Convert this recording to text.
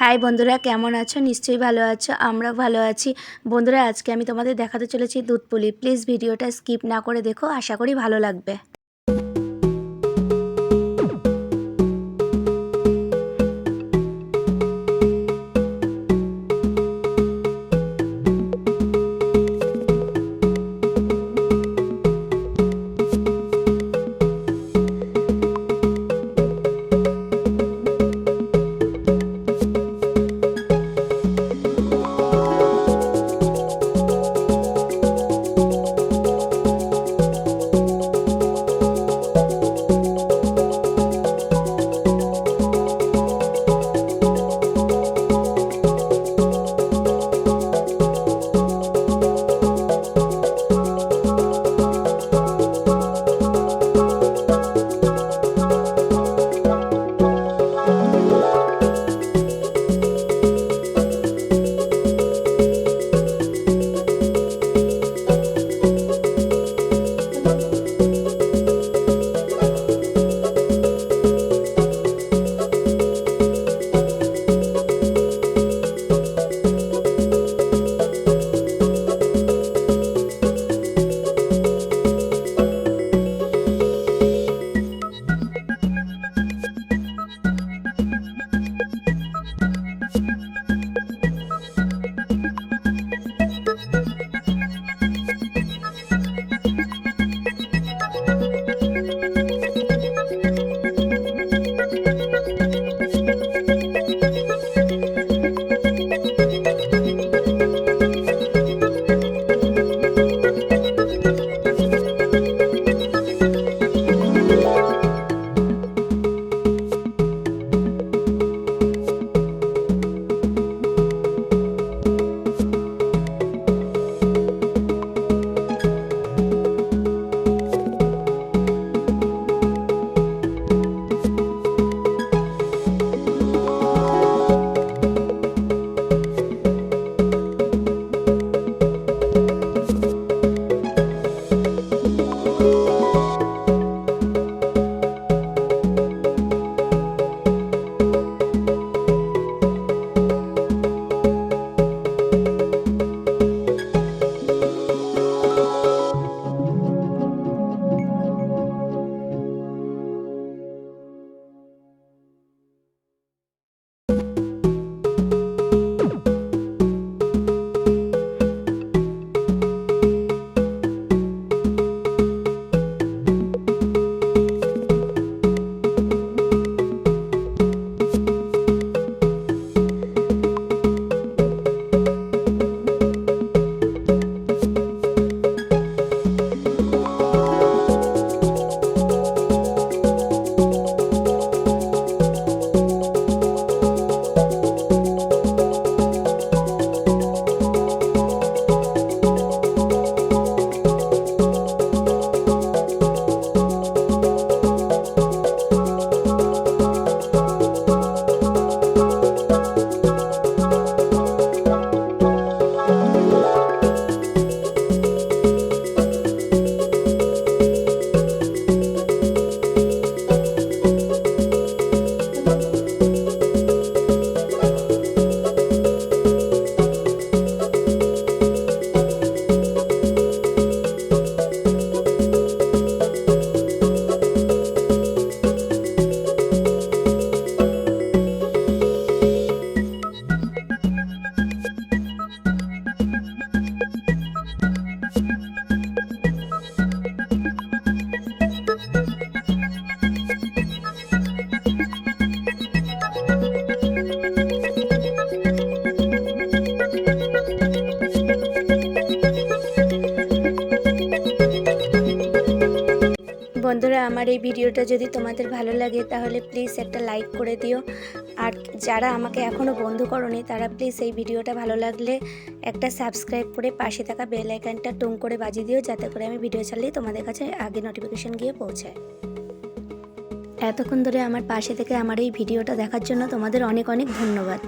High বন্ধুরা, কেমন আছো? নিশ্চয়ই ভালো আছো, আমরাও ভালো আছি। বন্ধুরা, আজকে আমি তোমাদের দেখাতে চলেছি দুধপুলি। প্লিজ ভিডিওটা স্কিপ না করে দেখো, আশা করি ভালো লাগবে। বন্ধুরা, আমার এই ভিডিওটা যদি তোমাদের ভালো লাগে তাহলে প্লিজ একটা লাইক করে দিও। আর যারা আমাকে এখনও বন্ধু করোনি তারা প্লিজ এই ভিডিওটা ভালো লাগলে একটা সাবস্ক্রাইব করে পাশে থাকা বেল আইকনটা টুং করে বাজিয়ে দিও, যাতে করে আমি ভিডিও ছাড়লেই তোমাদের কাছে আগে নোটিফিকেশন গিয়ে পৌঁছায়। এতক্ষণ ধরে আমার পাশে থেকে আমার এই ভিডিওটা দেখার জন্য তোমাদের অনেক অনেক ধন্যবাদ।